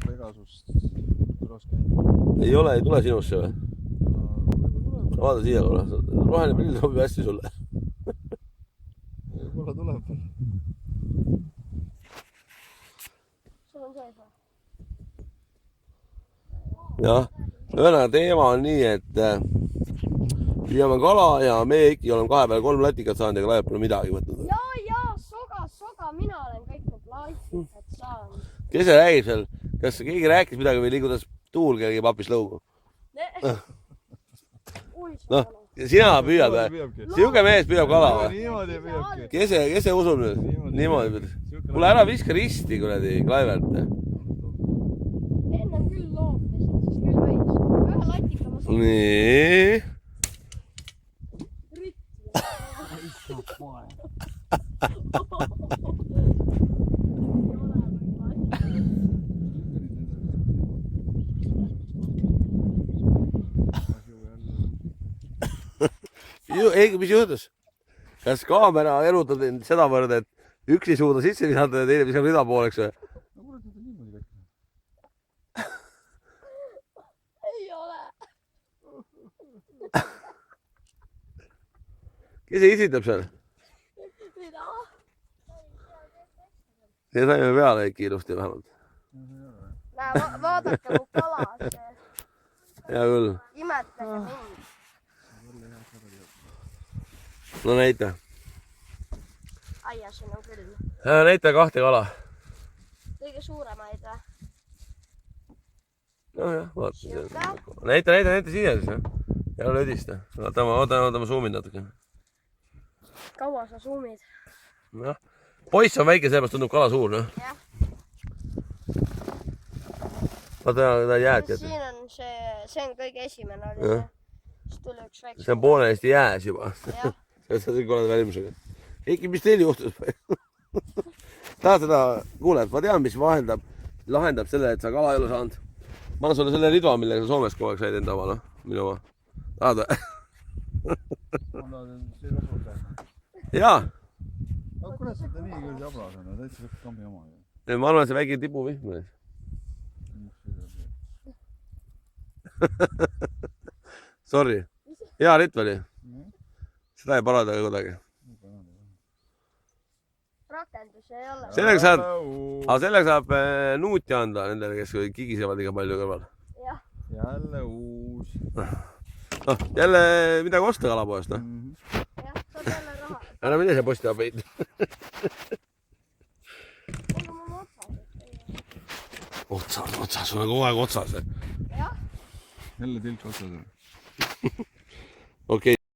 Pegasust tulos käinud. Ei ole, ei tule sinusse või? Vaata siia korra. Roheline prill sobib hästi sulle. Võib-olla tuleb. Sul on sees või? Jah, ühesõnaga teema on nii, et püüame kala ja meie ikkagi oleme 2 peale 3 latikat saanud ja Laiep pole midagi võtnud. Jaa, soga, mina olen kõik need latikat saanud. Kes see räägib seal? Kas keegi rääkis midagi või liigutas tuul kellegi papist lõugu? Noh, sina püüad või? Siuke mees püüab kala või? Niimoodi püüabki. Kes see usub nüüd? Niimoodi püüab. Kuule ära viska risti kuradi Klaivert. Ennem küll loopisin, siis küll võis. Ühe latika ma sain. Nii. Ei, mis juhtus? Kas kaamera erutab sedavõrd, et üks ei suuda sisse visata ja teine viskab rida pooleks või? No kuule, ta niimoodi kätte. Ei ole. Kes see isitab seal? Mida? See saime peale ikka ilusti vähemalt. Näe, vaadake mu kala. Hea küll. Imetage mind. No näita. Aia, siin on küll. Näita 2 kala. Kõige suuremaid või? Nojah, vaata. Näita siia siis. Ja lödista. Ootame suumid natuke. Kaua sa suumid? Noh, poiss on väike, sellepärast tundub kala suur, noh. Jah. Vaata, ta jääd kätte. Siin on see on kõige esimene oli see. Siis tuli üks väike. See on poolesti jääs juba. Jah. Sa oled koleda välimusega. Eiki, mis teil juhtus? Tahad seda, kuule, ma tean, mis lahendab selle, et sa kala ei ole saanud. Ma annan sulle selle ridva, millega sa Soomes kogu aeg said enda oma, noh, minu oma. Tahad või? Ma tahan see lõpus teha. Jaa. Aga kuidas seda nii küll jablas on? Täitsa võtta kambi oma. Ma arvan, et see väike tipuvihm oli. Sorry. Hea ritv oli. Seda ei parada ka kuidagi. Rakendus ei ole. Sellega saab nuuti anda nendele, kes kigisevad liiga palju kõrval. Jah. Jälle uus. Noh, jälle midagi osta kalapoest, noh. Jah, saab jälle raha. Ära mine see posti abeid. Aga mul otsas. Otsas, sul on kogu aeg otsas. Jah. Jälle tilk otsas. Okei.